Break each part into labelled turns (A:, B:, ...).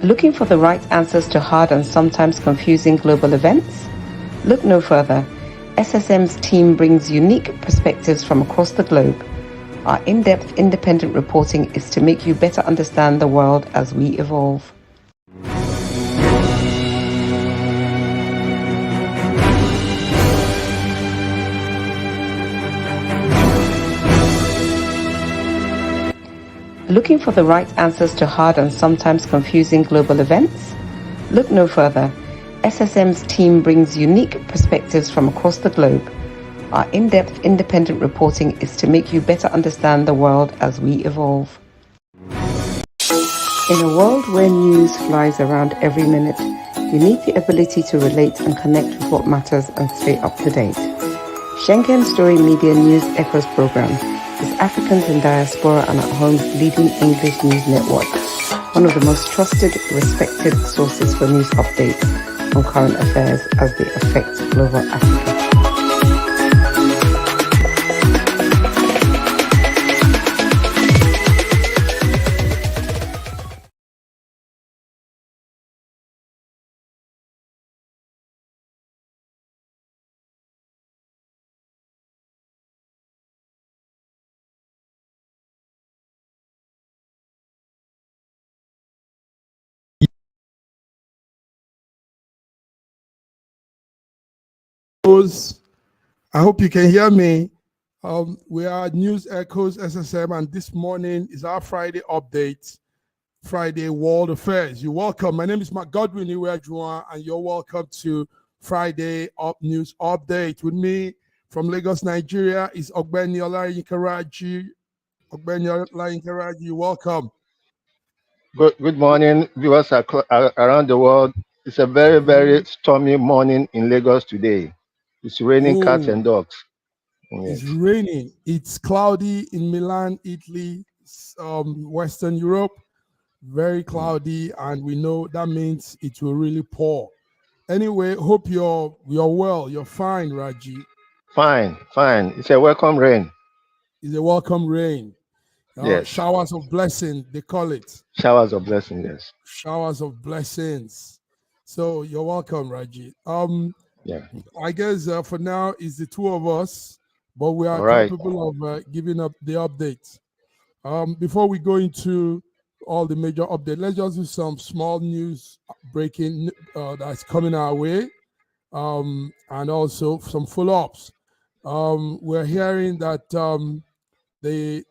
A: Looking for the right answers to hard and sometimes confusing global events? Look no further. SSM's team brings unique perspectives from across the globe. Our in-depth independent reporting is to make you better understand the world as we evolve. Looking for the right answers to hard and sometimes confusing global events? Look no further. SSM's team brings unique perspectives from across the globe. Our in-depth independent reporting is to make you better understand the world as we evolve. In a world where news flies around every minute, you need the ability to relate and connect with what matters and stay up to date. Schengen Story Media News Echoes program is Africans in Diaspora and at Home's leading English news network, one of the most trusted, respected sources for news updates on current affairs as they affect global Africa.
B: I hope you can hear me. We are News Echoes SSM, and this morning is our Friday update, Friday World Affairs. You're welcome. My name is Mark Godwin Iwejuan, and you're welcome to Friday News Update. With me from Lagos, Nigeria, is Ogbeni Olayinkaraji. Ogbeni Olayinkaraji, you're welcome.
C: Good morning, viewers around the world. It's a very, very stormy morning in Lagos today. It's raining cats and dogs.
B: Yes. It's raining. It's cloudy in Milan, Italy, Western Europe. Very cloudy, and we know that means it will really pour. Anyway, hope you're well. You're fine, Raji.
C: Fine. It's a welcome rain.
B: It's a welcome rain.
C: Yes.
B: Showers of blessing, they call it.
C: Showers of blessing, yes.
B: Showers of blessings. So you're welcome, Raji.
C: Yeah.
B: I guess for now it's the two of us, but we are capable of giving up the updates. Before we go into all the major updates, let's just do some small news breaking that's coming our way, and also some follow-ups. We're hearing that there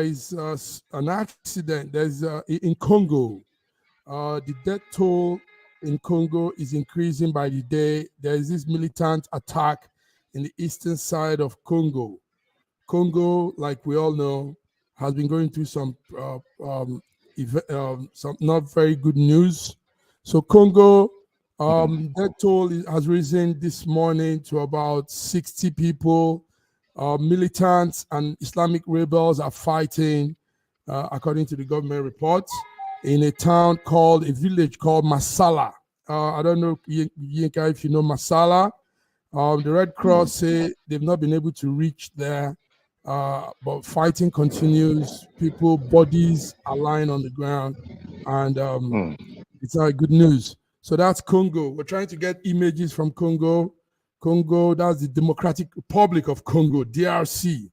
B: is an accident. There's in Congo. The death toll in Congo is increasing by the day. There is this militant attack in the eastern side of Congo. Congo, like we all know, has been going through some not very good news. So Congo, death toll has risen this morning to about 60 people. Militants and Islamic rebels are fighting, according to the government report, in a village called Masala. I don't know, Yinka, if you know Masala. The Red Cross say they've not been able to reach there, but fighting continues. Bodies are lying on the ground, and it's not good news. So that's Congo. We're trying to get images from Congo. Congo, that's the Democratic Republic of Congo, DRC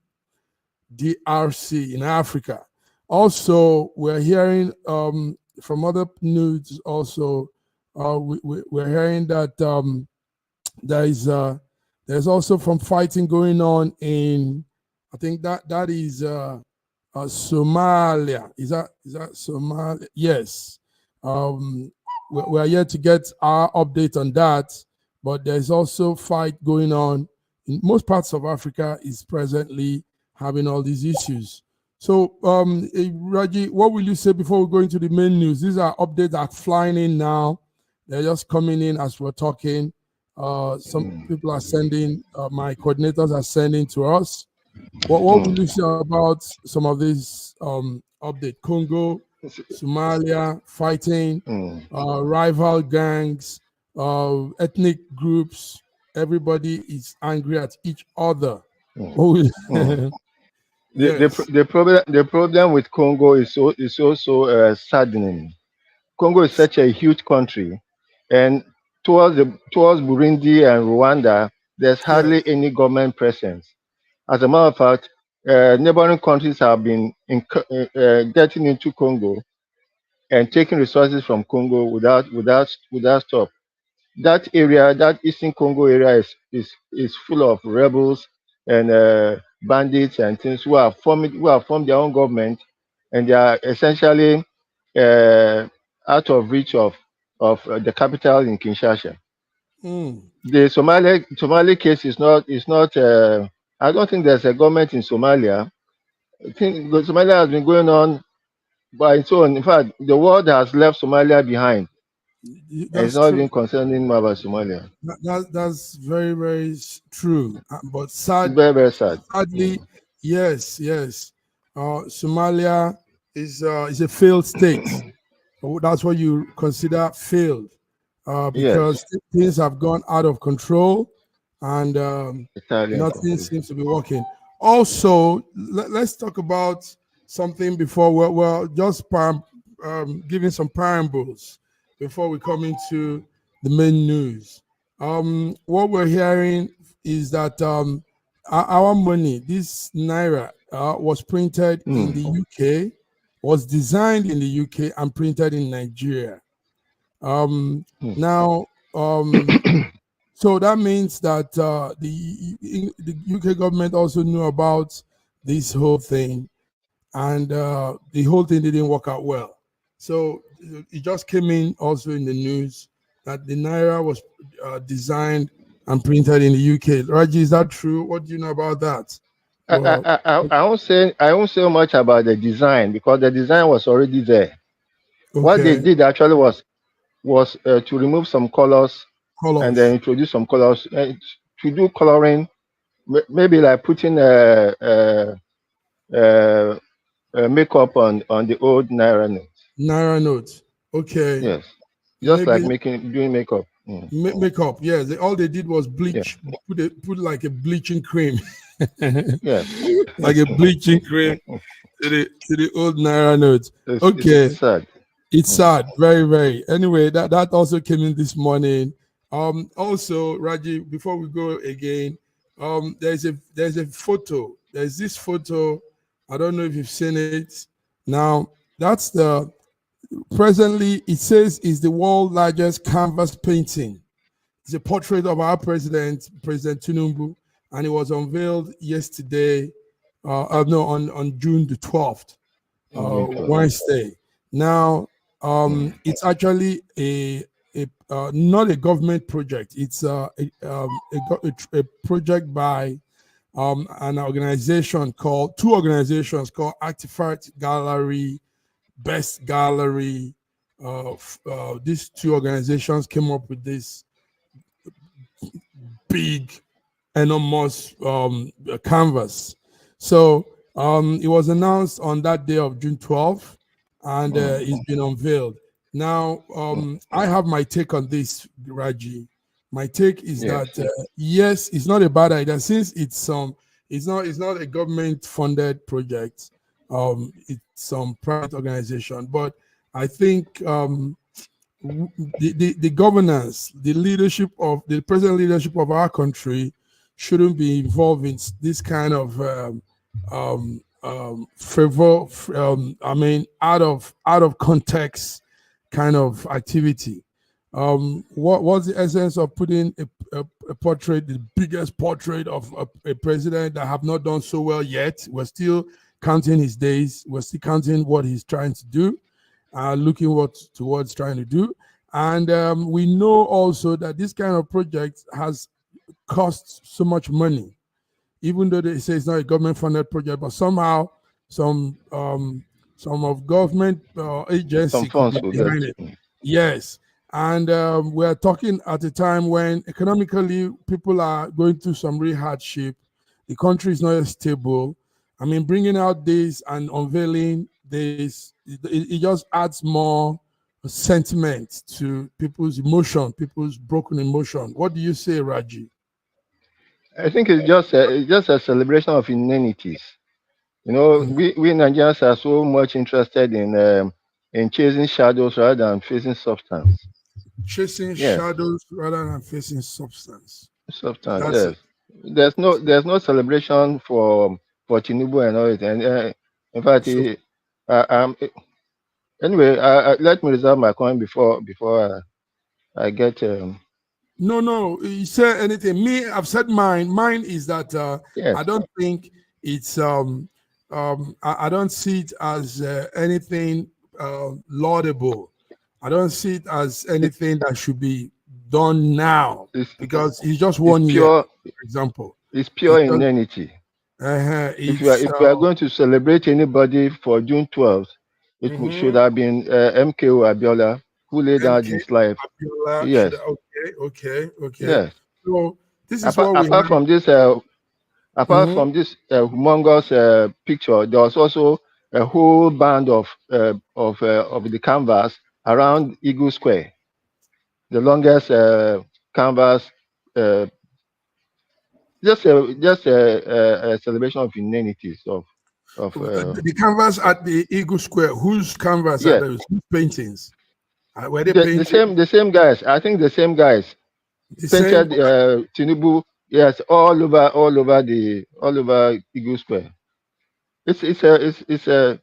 B: in Africa. Also, we're hearing from other news also, we're hearing that there's also from fighting going on in, I think that is Somalia. Is that Somalia? Yes. We're yet to get our update on that, but there's also fight going on in most parts of Africa is presently having all these issues. So, Raji, what will you say before we go into the main news? These are updates that are flying in now. They're just coming in as we're talking. Some people are sending, my coordinators are sending to us. What will you say about some of these updates? Congo, Somalia, fighting, rival gangs, ethnic groups. Everybody is angry at each other.
C: The problem with Congo is also saddening. Congo is such a huge country, and towards Burundi and Rwanda, there's
B: Yes.
C: hardly any government presence. As a matter of fact, neighboring countries have been getting into Congo and taking resources from Congo without stop. That area, that Eastern Congo area, is full of rebels and bandits and things who have formed their own government, and they are essentially uh, out of reach of the capital in Kinshasa.
B: Mm.
C: The Somali case is not. I don't think there's a government in Somalia. I think Somalia has been going on by its own. In fact, the world has left Somalia behind, and it's
B: That's
C: not
B: true.
C: even concerning more about Somalia.
B: That's very, very true. But
C: It's very, very sad.
B: sadly, yes, yes. Somalia is a failed state. That's what you consider failed, because
C: Yes,
B: things have gone out of control, and
C: Italian
B: nothing
C: country.
B: seems to be working. Also, let's talk about something before we're just giving some parables before we come into the main news. What we're hearing is that our money, this naira, was printed in
C: Hmm.
B: the UK, was designed in the UK and printed in Nigeria. Um,
C: Hmm.
B: now, so that means that the UK government also knew about this whole thing, and the whole thing didn't work out well. So it just came in also in the news that the naira was designed and printed in the UK. Raji, is that true? What do you know about that?
C: I, I,
B: Well,
C: I, I I won't say much about the design because the design was already there. What they
B: okay,
C: did actually was to remove some colors and then
B: colors,
C: introduce some colors to do coloring, maybe like putting uh, makeup on the old naira notes.
B: naira notes. Okay,
C: Yes, just like
B: maybe
C: doing makeup.
B: makeup. Yeah, all they did was
C: Yeah,
B: bleach, put like a bleaching cream,
C: yes.
B: like a bleaching cream to the old naira notes.
C: It's
B: Okay,
C: sad.
B: it's
C: Mm.
B: sad, very, very. Anyway, that also came in this morning. Also, Raji, before we go again, there's a photo. There's this photo. I don't know if you've seen it. Now, that's the presently it says is the world's largest canvas painting. It's a portrait of our president, President Tinubu, and it was unveiled yesterday. No, on June the 12th,
C: June 12th.
B: Wednesday. Now, it's actually a not a government project. It's a project by an organization called two organizations called Artifact Gallery, Best Gallery. These two organizations came up with this big, enormous canvas. So it was announced on that day of June 12th, and it's been unveiled. Now, I have my take on this, Raji. My take is
C: Yes.
B: that yes, it's not a bad idea since it's not a government funded project. It's some private organization, but I think the governance, the leadership of the present leadership of our country shouldn't be involved in this kind of favor. I mean, out of context kind of activity. What was the essence of putting a portrait, the biggest portrait of a president that have not done so well yet? We're still counting his days. We're still counting what he's trying to do, looking towards trying to do. And we know also that this kind of project has cost so much money, even though they say it's not a government-funded project, but somehow some of government
C: Some
B: agency could
C: funds
B: be
C: will get.
B: behind it. Yes, and we're talking at a time when economically people are going through some real hardship. The country is not stable. I mean, bringing out this and unveiling this, it just adds more sentiment to people's emotion, people's broken emotion. What do you say, Raji?
C: I think it's just a celebration of inanities. We Nigerians are so much interested in in chasing shadows rather than facing substance.
B: Chasing
C: Yes,
B: shadows rather than facing substance.
C: substance.
B: That's it.
C: Yes, there's no celebration for Tinubu and all it. And in fact,
B: So
C: anyway, let me reserve my comment before I get
B: no, you say anything. Me, I've said mine. Mine is that
C: yes.
B: I don't think it's I don't see it as anything laudable. I don't see it as
C: It,
B: anything that should be done now
C: it's
B: because it's just
C: it's
B: 1 year,
C: pure
B: for example.
C: it's
B: It's
C: pure
B: just,
C: inanity.
B: it's
C: If we are going to celebrate anybody for June 12th, should
B: mhm.
C: have been MKO Abiola, who laid down
B: MK
C: his life.
B: Abiola should
C: Yes,
B: okay.
C: yes.
B: So this is
C: Apart,
B: what we
C: apart
B: have.
C: from this, apart
B: Mhm.
C: from this humongous picture, there was also a whole band of the canvas around Eagle Square, the longest canvas. Uh, just a celebration of inanities of
B: The canvas at the Eagle Square. Whose canvas are
C: yeah,
B: those? Whose paintings? Were they
C: the
B: painted
C: same guys. I think the same guys
B: the same?
C: painted Tinubu. Yes, all over Eagle Square. It's a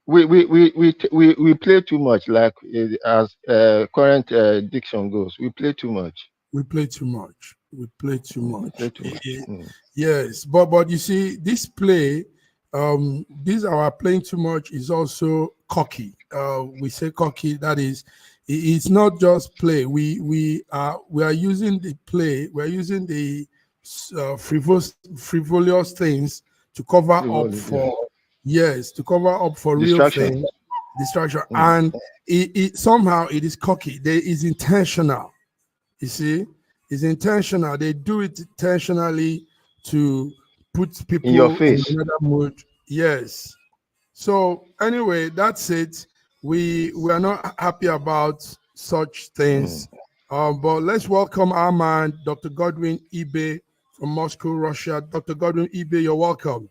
C: we play too much, like as current diction goes. We play too much.
B: We play too much. We play too
C: We play
B: much.
C: too much.
B: Yes, but you see, this play, this our playing too much is also cocky. We say cocky. That is, it's not just play. We are using the play. We are using the frivolous things to cover up
C: Yes.
B: for yes, to cover up for real
C: Distraction.
B: things, distraction,
C: Mm.
B: and it somehow it is cocky. There is intentional. You see, it's intentional. They do it intentionally to put
C: In your
B: people in
C: face.
B: another mood. Yes. So anyway, that's it. We are not happy about such
C: Mm.
B: things. But let's welcome our man, Dr. Godwin Ibe from Moscow, Russia. Dr. Godwin Ibe, you're welcome.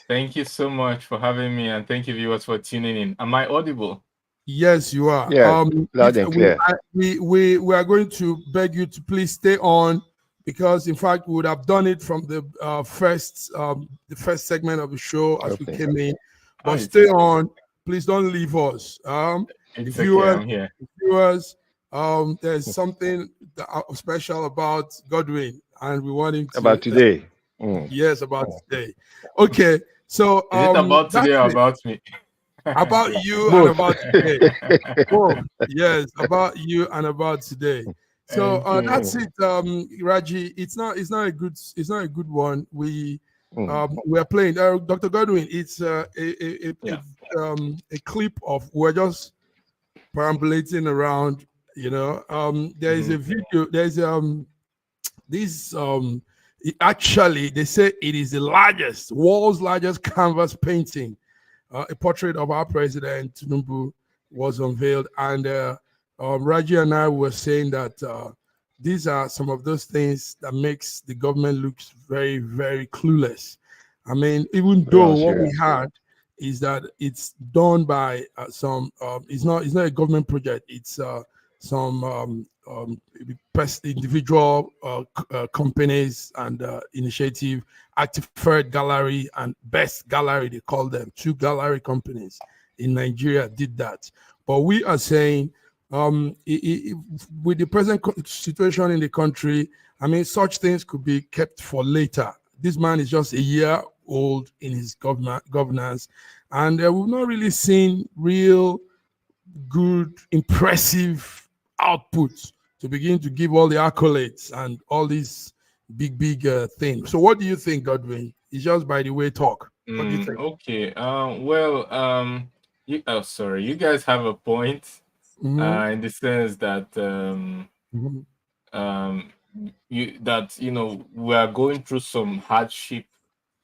D: Thank you so much for having me, and thank you, viewers, for tuning in. Am I audible?
B: Yes, you are.
C: Yes. Loud
B: If
C: and clear.
B: we are going to beg you to please stay on because, in fact, we would have done it from the first segment of the show as we
C: Okay.
B: came in.
D: Oh,
B: But
D: it's
B: stay
D: okay.
B: on. Please don't leave us.
D: It's okay.
B: Viewers,
D: I'm here.
B: viewers, there's something special about Godwin, and we want him
C: About
B: to
C: today. Mm.
B: yes about today. Okay, so
D: Is it about
B: that's
D: today or
B: it
D: about me?
B: about you and
C: Both.
B: about today. Oh, yes, about you and about today. So
D: Okay.
B: that's it, Raji. It's not a good one.
C: Mm.
B: We are playing Dr. Godwin. It's
D: Yeah.
B: a clip of we're just perambulating around. There is a
D: Mhm.
B: video. There's this actually they say it is the world's largest canvas painting. A portrait of our president Tinubu was unveiled, and Raji and I were saying that these are some of those things that makes the government look very, very clueless. I mean, even
C: Very
B: though what we
C: unserious.
B: had is that it's done by some, it's not a government project. It's some individual companies and initiative. Actifed Gallery and Best Gallery, they call them, two gallery companies in Nigeria did that. But we are saying, with the present situation in the country, I mean, such things could be kept for later. This man is just a year old in his governance, and we've not really seen real good, impressive outputs to begin to give all the accolades and all these big things. So, what do you think, Godwin? It's just by the way talk. What do you think?
D: Okay. Well, sorry. You guys have a point.
B: Mm-hmm.
D: In the sense that
B: Mm-hmm.
D: um, we are going through some hardship.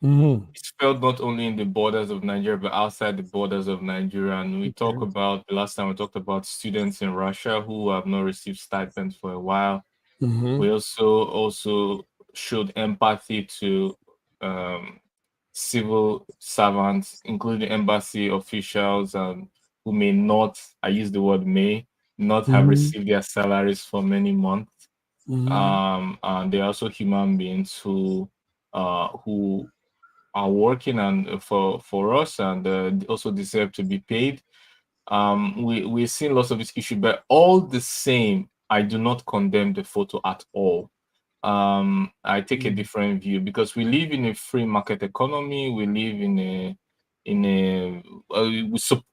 B: Mm-hmm.
D: It's felt not only in the borders of Nigeria but outside the borders of Nigeria. And we talk
B: Okay.
D: about the last time we talked about students in Russia who have not received stipends for a while.
B: Mm-hmm.
D: We also showed empathy to um, civil servants, including embassy officials, and who may not, I use the word may, not have
B: Mhm.
D: received their salaries for many months.
B: Mhm.
D: And there are also human beings who are working and for us and also deserve to be paid. We're seeing lots of this issue, but all the same, I do not condemn the photo at all. I take a different view because we live in a free market economy. We live in a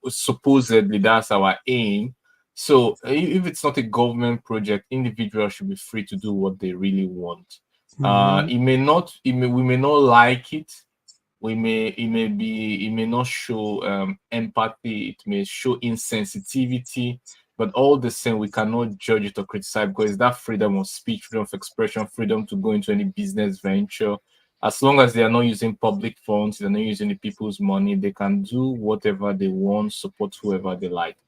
D: supposedly that's our aim. So if it's not a government project, individuals should be free to do what they really want.
B: Mhm.
D: We may not like it. It may not show empathy. It may show insensitivity, but all the same, we cannot judge it or criticize because it's that freedom of speech, freedom of expression, freedom to go into any business venture. As long as they are not using public funds, they're not using the people's money, they can do whatever they want, support whoever they like.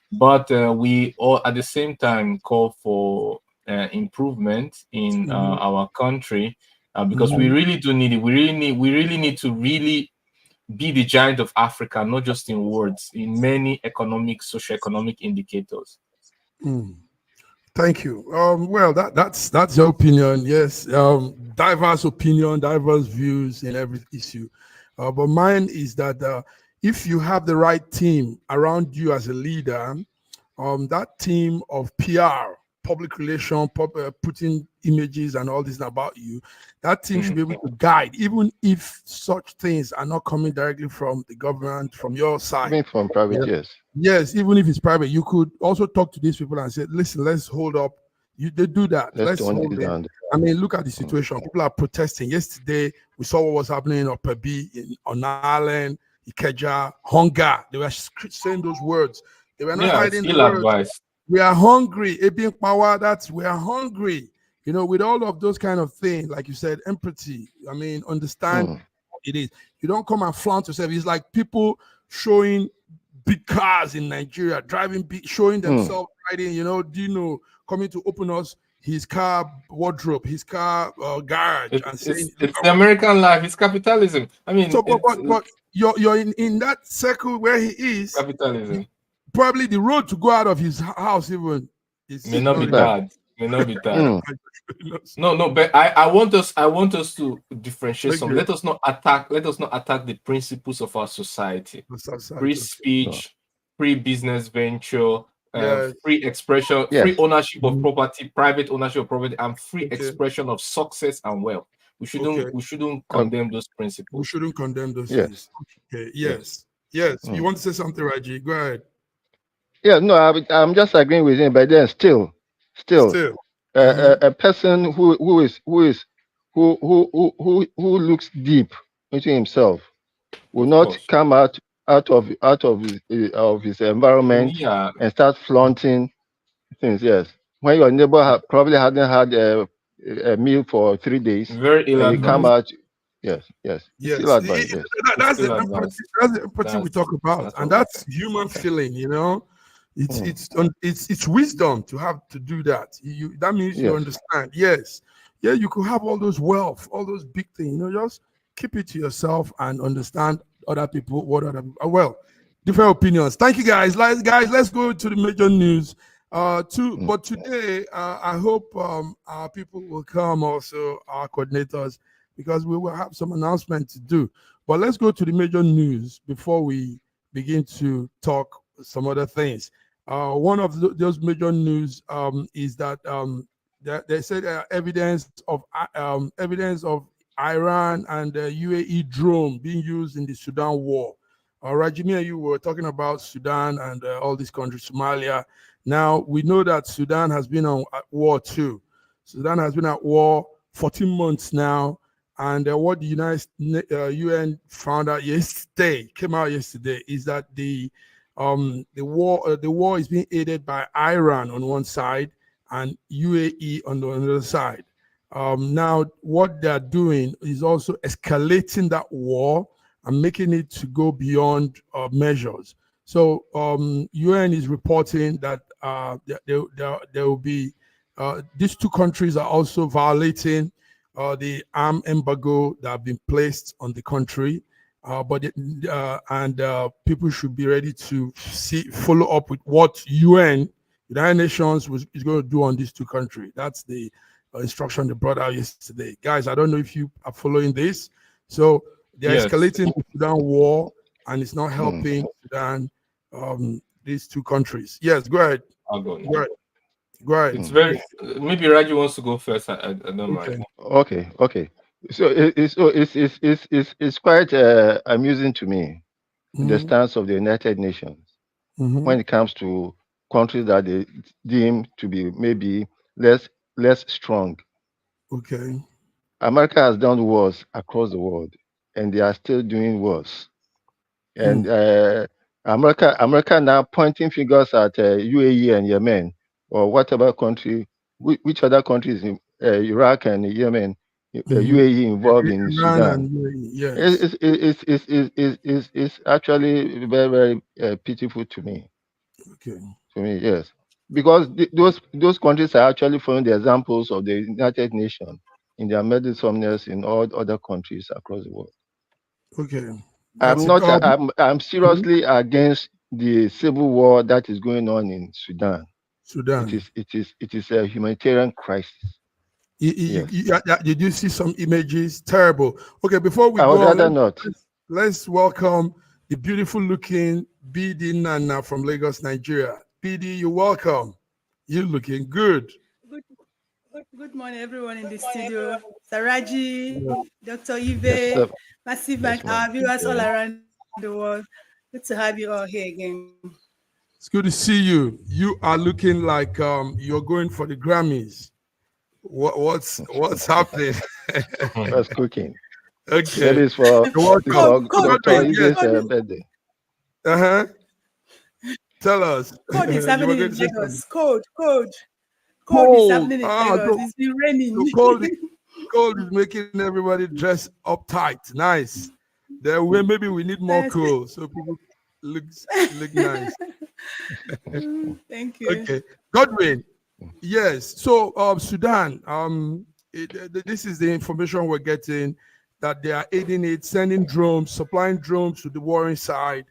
D: But we all at the same time call for improvement in our country because we really do need it. We really need to really be the giant of Africa, not just in words, in many economic, socioeconomic indicators.
B: Thank you. Well, that's your opinion. Yes, diverse opinion, diverse views in every issue. But mine is that if you have the right team around you as a leader, that team of PR, public relation, putting images and all this about you, that team should be able to guide, even if such things are not coming directly from the government, from your side.
C: Coming from private, yes.
B: Yes, even if it's private, you could also talk to these people and say, listen, let's hold up. They do that. Let's
C: tone
B: hold
C: it
B: them.
C: down.
B: I mean, look at the situation. People are protesting. Yesterday, we saw what was happening in Opebi, on Ireland, Ikeja, hunger. They were saying those words. They were not hiding the words.
D: Advice.
B: We are hungry. Being power, we are hungry. You know, with all of those kind of things, like you said, empathy. I mean, understand what it is. You don't come and flaunt yourself. It's like people showing big cars in Nigeria, driving, showing themselves riding, coming to open us his car wardrobe, his car garage, and saying,
D: it's the American life, it's capitalism. I mean,
B: so, but you're in that circle where he is.
D: Capitalism.
B: Probably the road to go out of his house even
D: may not be bad. May not be bad. No, but I want us to differentiate some. Let us not attack the principles of our society. Free speech, free business venture, free expression, free ownership of property, private ownership of property, and free expression of success and wealth. We shouldn't condemn those principles.
B: We shouldn't condemn those things. Okay. Yes. You want to say something, Raji? Go ahead.
C: Yeah, no, I'm just agreeing with him, but then still, a person who looks deep into himself will not come out of his environment and start flaunting things. Yes, when your neighbor probably hadn't had a meal for 3 days,
D: very ill
C: and you come out. Yes. Still advice. Yes.
B: That's the empathy we talk about, and that's human feeling. You know, it's wisdom to have to do that. That means you understand. Yes, you could have all those wealth, all those big things. Just keep it to yourself and understand other people. Different opinions. Thank you, guys. Let's go to the major news. But today, I hope our people will come, also our coordinators, because we will have some announcement to do. But let's go to the major news before we begin to talk some other things. One of those major news is that they said evidence of Iran and UAE drone being used in the Sudan war. Rajimi, you were talking about Sudan and all these countries, Somalia. Now, we know that Sudan has been at war too. Sudan has been at war 14 months now. And what the UN found out came out yesterday, is that the war is being aided by Iran on one side and UAE on the other side. Now, what they're doing is also escalating that war and making it to go beyond measures. So UN is reporting that there will be these two countries are also violating the armed embargo that have been placed on the country, People should be ready to follow up with what United Nations is going to do on these two countries. That's the instruction they brought out yesterday. Guys, I don't know if you are following this. So they're escalating the Sudan war, and it's not helping Sudan, these two countries. Yes, go ahead.
D: I'll go.
B: Go ahead.
D: It's very, maybe Raji wants to go first. I don't mind.
C: Okay. So it's quite amusing to me, the stance of the United Nations when it comes to countries that they deem to be maybe less strong.
B: Okay.
C: America has done wars across the world, and they are still doing wars. And America now pointing fingers at UAE and Yemen, or whatever country, which other countries in Iraq and Yemen, UAE involved in
B: Iran
C: Sudan.
B: and UAE, yes.
C: It's actually very, very pitiful to me.
B: Okay.
C: To me, yes, because those countries are actually following the examples of the United Nations in their meddlesomeness in all other countries across the world.
B: Okay.
C: I'm seriously against the civil war that is going on in Sudan. It is a humanitarian crisis.
B: Did you see some images? Terrible. Okay, before we
C: I would
B: go
C: rather
B: on,
C: not.
B: Let's welcome the beautiful looking BD Nana from Lagos, Nigeria. BD, you're welcome. You're looking good.
E: Good morning, everyone in the studio. Saraji, Dr. Ive, Massive Bank, our viewers all around the world. Good to have you all here again.
B: It's good to see you. You are looking like you're going for the Grammys. What's happening?
C: What's cooking?
B: Okay.
C: Maybe it's for Dr. Ive's birthday.
B: Tell us.
E: Code is happening in Lagos. Code is happening in Lagos. It's been raining.
B: Cold is making everybody dress up tight. Nice. Maybe we need more cool so people look nice.
E: Thank you.
B: Okay. Godwin. Yes. So Sudan, this is the information we're getting, that they are aiding it, sending drones, supplying drones to the warring side.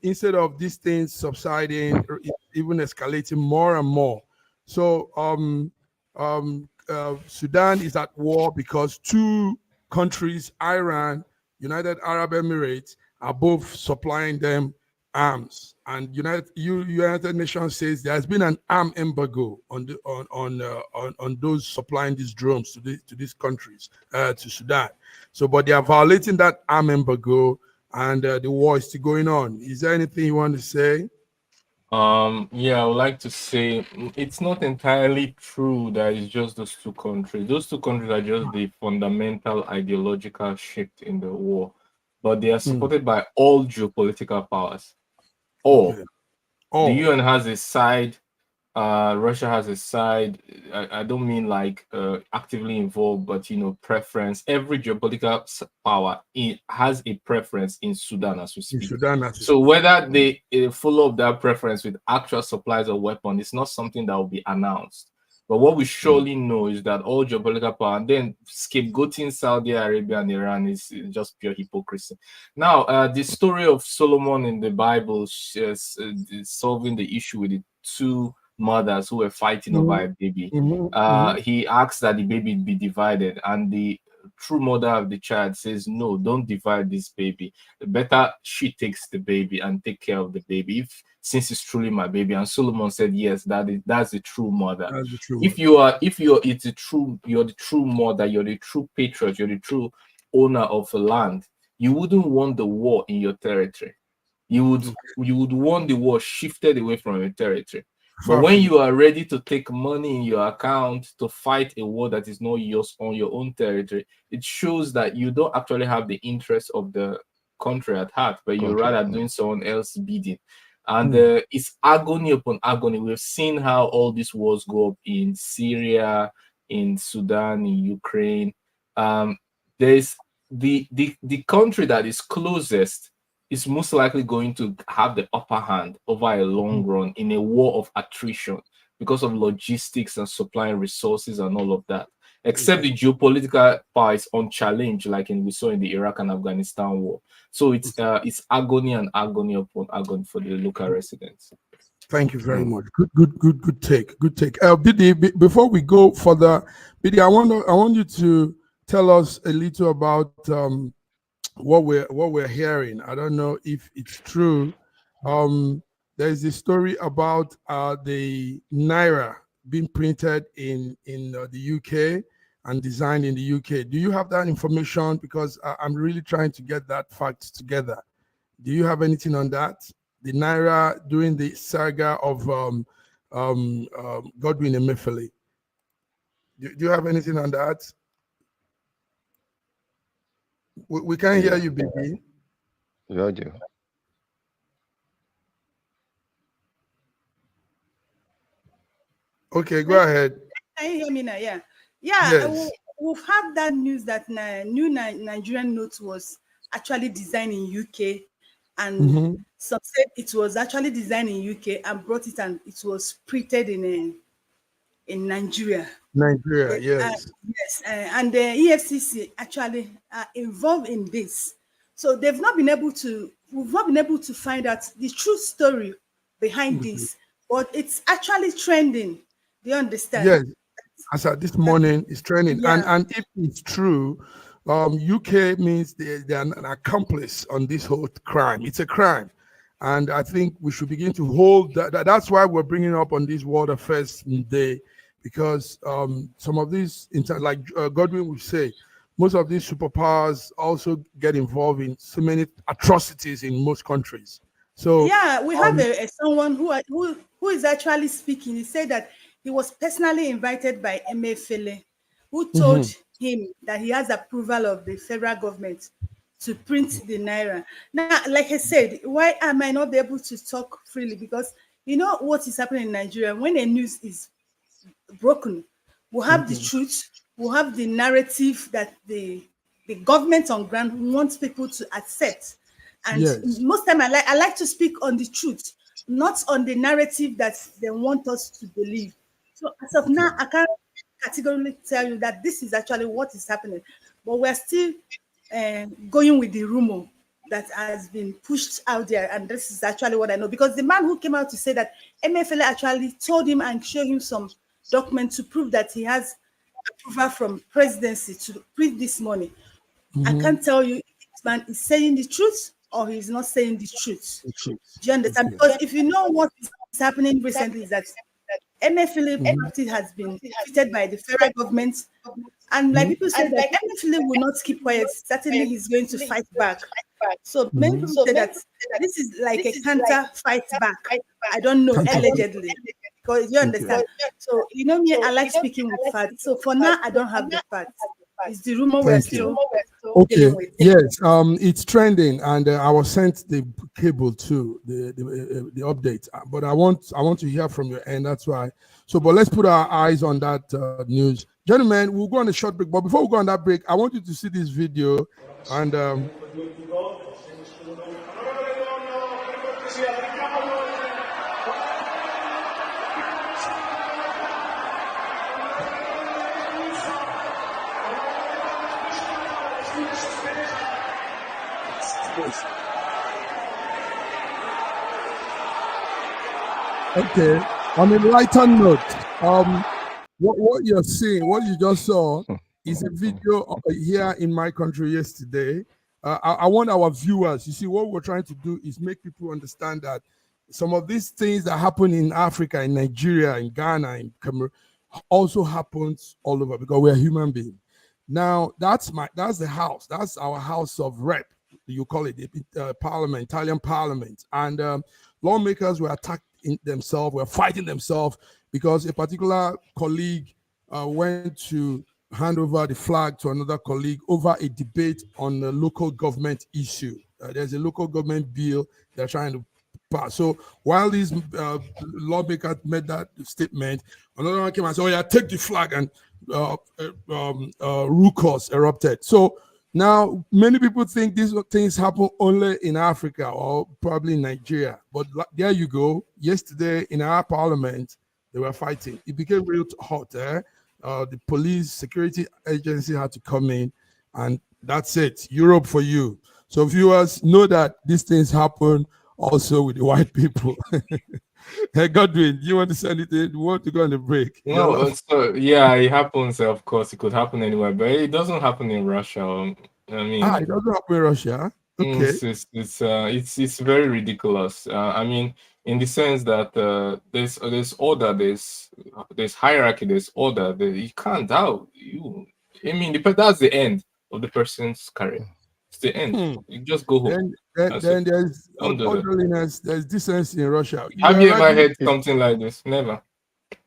B: Instead of these things subsiding, or even escalating more and more. So Sudan is at war because two countries, Iran, United Arab Emirates, are both supplying them arms. And United Nations says there has been an arm embargo on those supplying these drones to these countries, to Sudan. So, but they are violating that arm embargo, and the war is still going on. Is there anything you want to say?
D: Yeah, I would like to say it's not entirely true that it's just those two countries. Those two countries are just the fundamental ideological shift in the war, but they are supported by all geopolitical powers. The UN has a side, Russia has a side. I don't mean like actively involved, but preference. Every geopolitical power has a preference in Sudan as we speak. So whether they follow up that preference with actual supplies of weapons, it's not something that will be announced. But what we surely know is that all geopolitical power, and then scapegoating Saudi Arabia and Iran is just pure hypocrisy. Now, the story of Solomon in the Bible is solving the issue with the two mothers who were fighting over a baby. He asks that the baby be divided, and the true mother of the child says, no, don't divide this baby. Better she takes the baby and take care of the baby, since it's truly my baby. And Solomon said, yes, that's the true mother. You're the true mother, you're the true patriot, you're the true owner of a land, you wouldn't want the war in your territory. You would want the war shifted away from your territory. But when you are ready to take money in your account to fight a war that is not yours on your own territory, it shows that you don't actually have the interest of the country at heart, but you're rather doing someone else's bidding. And it's agony upon agony. We've seen how all these wars go up in Syria, in Sudan, in Ukraine. There's the country that is closest is most likely going to have the upper hand over a long run in a war of attrition because of logistics and supplying resources and all of that. except the geopolitical power is unchallenged, like we saw in the Iraq and Afghanistan war. So it's agony and agony upon agony for the local residents.
B: Thank you very much. Good take. Good take. Bidi, before we go further, Bidi, I want you to tell us a little about what we're hearing. I don't know if it's true. There's a story about the Naira being printed in the UK and designed in the UK. Do you have that information? Because I'm really trying to get that fact together. Do you have anything on that? The Naira during the saga of Godwin Emefiele. Do you have anything on that? We can't hear you, baby.
C: Yeah, I do.
B: Okay, go ahead.
E: Can you hear me now? Yeah. Yes. We've had that news that new Nigerian note was actually designed in UK, and some said it was actually designed in UK and brought it, and it was printed in Nigeria.
B: Nigeria, yes.
E: Yes, and the EFCC actually are involved in this. So we've not been able to find out the true story behind this, but it's actually trending. Do you understand?
B: Yes. As of this morning, it's trending. Yeah. And if it's true, UK means they're an accomplice on this whole crime. It's a crime. And I think we should begin to hold that. That's why we're bringing up on this World Affairs Day, because some of these, like Godwin would say, most of these superpowers also get involved in so many atrocities in most countries. So
E: yeah, we have someone who is actually speaking. He said that he was personally invited by Emefiele, who told him that he has approval of the federal government to print the Naira. Now, like I said, why I might not be able to talk freely, because you know what is happening in Nigeria. When a news is broken, we'll have the truth, we'll have the narrative that the government on ground wants people to accept. And most time I like to speak on the truth, not on the narrative that they want us to believe. So as of now, I can't categorically tell you that this is actually what is happening, but we're still going with the rumor that has been pushed out there, and this is actually what I know, because the man who came out to say that Emefiele actually told him and showed him some documents to prove that he has approval from presidency to print this money. I can't tell you if this man is saying the truth or he's not saying the truth. Do you understand? Because if you know what is happening recently is that Emefiele property has been treated by the federal government, and like people say that Emefiele will not keep quiet. Certainly, he's going to fight back. So many people say that this is like a counter fight back. I don't know, allegedly, because you understand. So you know me, I like speaking with facts. So for now, I don't have the facts. It's the rumor we're still dealing with.
B: Yes, it's trending, and I was sent the cable too, the update. But I want to hear from your end. That's why. So, but let's put our eyes on that news, gentlemen. We'll go on a short break. But before we go on that break, I want you to see this video, and okay, on a lighter note, what you're seeing, what you just saw, is a video here in my country yesterday. I want our viewers, you see, what we're trying to do is make people understand that some of these things that happen in Africa, in Nigeria, in Ghana, in Cameroon, also happens all over, because we're human beings. Now, that's the house. That's our house of rep. You call it parliament, Italian parliament. And lawmakers were attacked themselves, were fighting themselves, because a particular colleague went to hand over the flag to another colleague over a debate on a local government issue. There's a local government bill they're trying to pass. So while these lawmakers made that statement, another one came and said, "Oh yeah, take the flag," and ruckus erupted. So now, many people think these things happen only in Africa or probably in Nigeria. But there you go. Yesterday in our parliament, they were fighting. It became real hot. the police security agency had to come in, and that's it. Europe for you. So viewers know that these things happen also with the white people. Hey, Godwin, you want to say anything? You want to go on the break?
D: No, so yeah, it happens. Of course, it could happen anywhere, but it doesn't happen in Russia. I mean,
B: it doesn't happen in Russia. Okay.
D: It's very ridiculous. I mean, in the sense that there's order, there's hierarchy, there's order. You can't doubt you. I mean, that's the end of the person's career. It's the end. You just go home.
B: Then there's orderliness, there's decency in Russia.
D: Have you ever heard something like this? Never.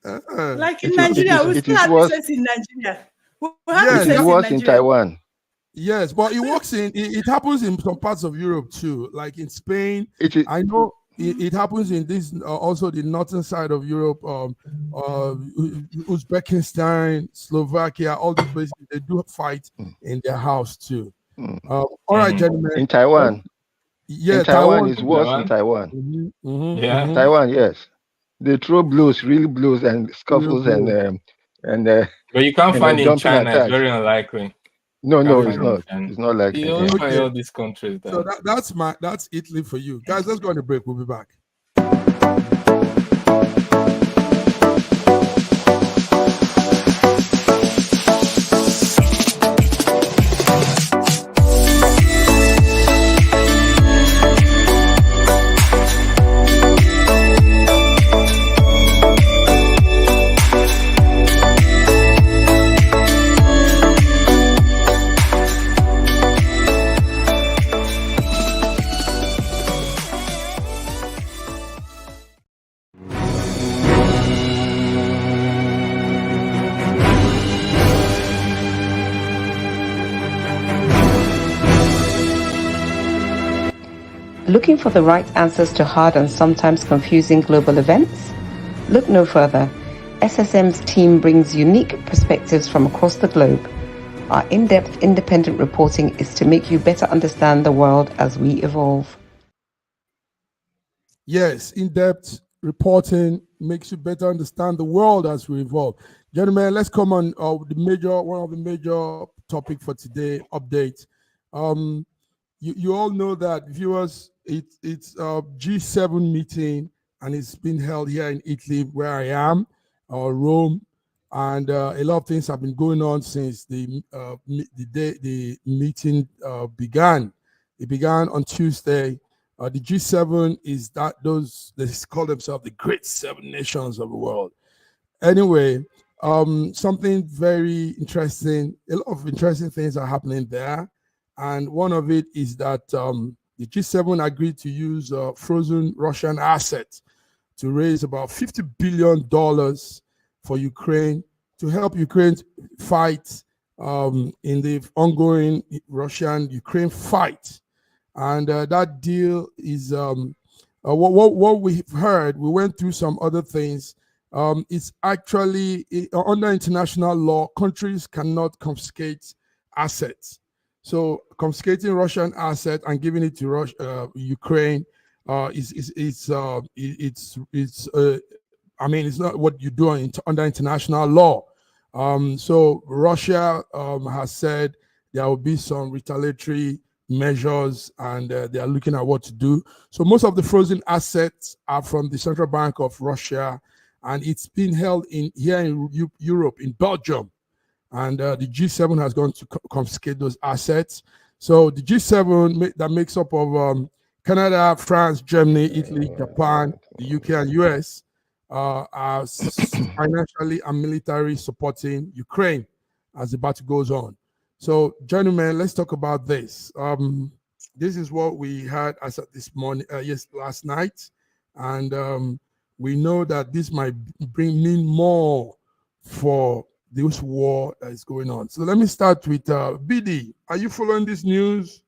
E: Like in Nigeria, we still have decency in Nigeria.
C: Yes, it was in Taiwan.
B: Yes, but it happens in some parts of Europe too, like in Spain. I know it happens in this also the northern side of Europe, Uzbekistan, Slovakia, all these places, they do fight in their house too. All right, gentlemen.
C: In Taiwan.
B: Yeah,
C: in Taiwan is worse in Taiwan.
D: Yeah.
C: Taiwan, yes. They throw blows, real blows and scuffles and
D: but you can't find in China, it's very unlikely.
C: No, it's not. It's not like
D: you don't find all these countries.
B: So that's Italy for you. Guys, let's go on a break. We'll be back.
A: Looking for the right answers to hard and sometimes confusing global events? Look no further. SSM's team brings unique perspectives from across the globe. Our in-depth independent reporting is to make you better understand the world as we evolve.
B: Yes, in-depth reporting makes you better understand the world as we evolve. Gentlemen, let's come on one of the major topic for today, update. You all know that, viewers, it's a G7 meeting, and it's been held here in Italy, where I am, Rome, and a lot of things have been going on since the day the meeting began. It began on Tuesday. The G7 is they call themselves the Great Seven Nations of the world. Anyway, something very interesting. A lot of interesting things are happening there. And one of it is that the G7 agreed to use frozen Russian assets to raise about $50 billion for Ukraine to help Ukraine fight in the ongoing Russian-Ukraine fight. And that deal is what we've heard. We went through some other things. It's actually under international law, countries cannot confiscate assets. So confiscating Russian asset and giving it to Ukraine it's not what you do under international law. So Russia has said there will be some retaliatory measures, and they are looking at what to do. So most of the frozen assets are from the Central Bank of Russia, and it's been held here in Europe, in Belgium. And the G7 has gone to confiscate those assets. So the G7 that makes up of Canada, France, Germany, Italy, Japan, the UK, and US are financially and military supporting Ukraine as the battle goes on. So, gentlemen, let's talk about this. This is what we had as of this morning, last night, and we know that this might mean more for this war that is going on. So let me start with BD. Are you following this news?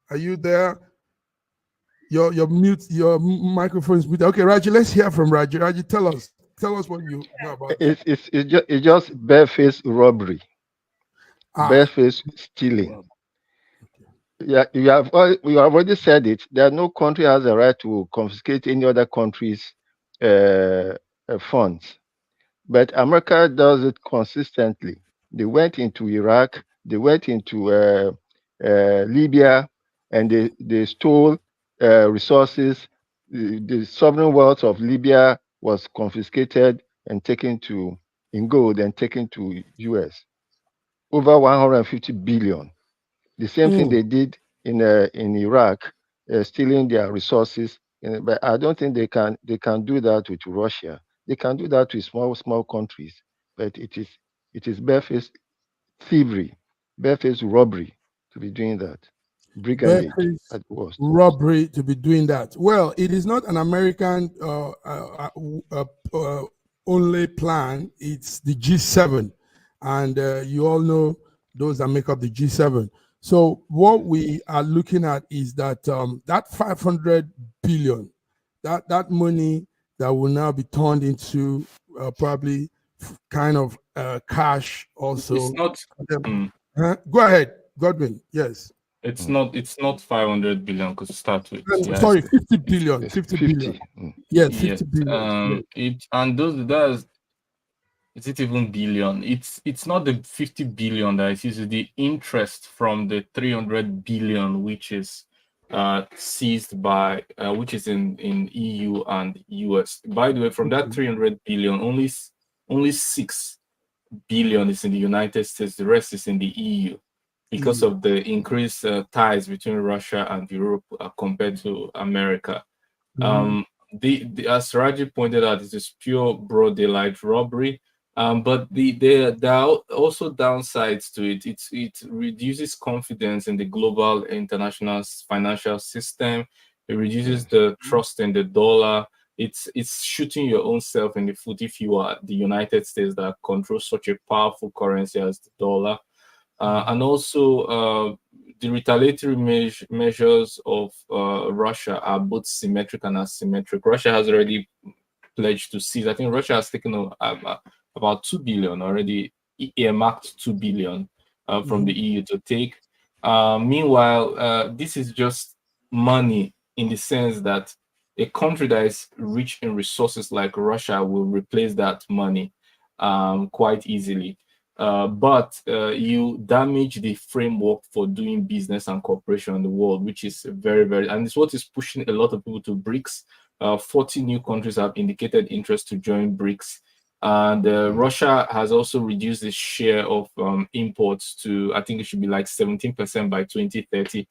B: Are you there? Your microphone is muted. Okay, Raji, let's hear from Raji. Raji, tell us what you know about it.
C: It's just barefaced robbery, barefaced stealing. Yeah, we have already said it. There no country has a right to confiscate any other country's funds. But America does it consistently. They went into Iraq, they went into Libya, and they stole resources. The sovereign wealth of Libya was confiscated and taken to in gold and taken to US. Over 150 billion. The same thing they did in Iraq, stealing their resources. But I don't think they can do that with Russia. They can do that with small countries, but it is barefaced thievery, barefaced robbery to be doing that, brigandage
B: Barefaced
C: at worst.
B: robbery to be doing that. Well, it is not an American only plan. It's the G7, and you all know those that make up the G7. So what we are looking at is that that 500 billion, that money that will now be turned into probably kind of cash also.
D: It's not.
B: Go ahead, Godwin. Yes.
D: It's not 500 billion to start with.
B: Sorry, 50 billion. 50 billion. Yes, 50
D: Yes.
B: billion.
D: It and those that's is it even billion? It's not the 50 billion that is the interest from the 300 billion which is seized by which is in EU and US. By the way, from that 300 billion, only 6 billion is in the United States. The rest is in the EU because of the increased ties between Russia and Europe compared to America. As Raji pointed out, it is pure broad daylight robbery. But there are also downsides to it. It reduces confidence in the global international financial system. It reduces the trust in the dollar. It's shooting your own self in the foot if you are the United States that controls such a powerful currency as the dollar. And also the retaliatory measures of Russia are both symmetric and asymmetric. Russia has already pledged to seize. I think Russia has taken about 2 billion already, earmarked 2 billion from the EU to take. Meanwhile, this is just money in the sense that a country that is rich in resources like Russia will replace that money quite easily. But you damage the framework for doing business and cooperation in the world, which is very, and it's what is pushing a lot of people to BRICS. 40 new countries have indicated interest to join BRICS. And Russia has also reduced its share of imports to, I think it should be like 17% by 2030.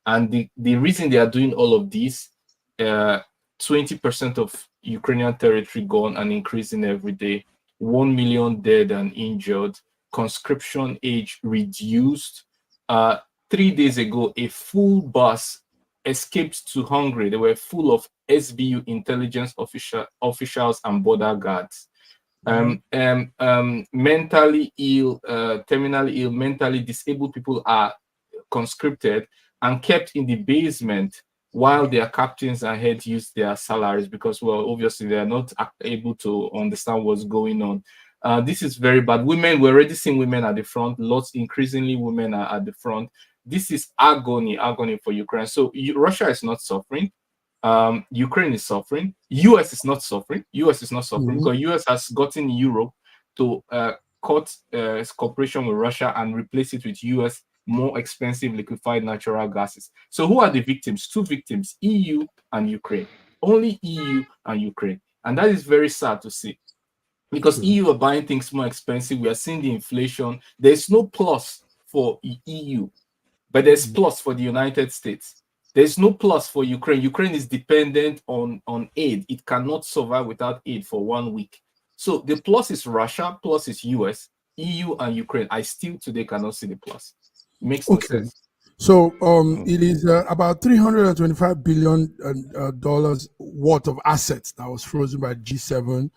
D: And the reason they are doing all of this, 20% of Ukrainian territory gone and increasing every day, 1 million dead and injured, conscription age reduced. 3 days ago, a full bus escaped to Hungary. They were full of SBU intelligence officials and border guards. Mentally ill, terminally ill, mentally disabled people are conscripted and kept in the basement while their captains and heads use their salaries because, well, obviously they are not able to understand what's going on. This is very bad. We're already seeing women at the front. Increasingly women are at the front. This is agony for Ukraine. So Russia is not suffering. Ukraine is suffering. US is not suffering. Because US has gotten Europe to cut its cooperation with Russia and replace it with US more expensive liquefied natural gases. So who are the victims? 2 victims, EU and Ukraine. Only EU and Ukraine. And that is very sad to see. Because EU are buying things more expensive. We are seeing the inflation. There's no plus for EU, but there's plus for the United States. There's no plus for Ukraine. Ukraine is dependent on aid. It cannot survive without aid for 1 week. So the plus is Russia, plus is US, EU, and Ukraine. I still today cannot see the plus. It makes no sense.
B: So it is about $325 billion worth of assets that was frozen by G7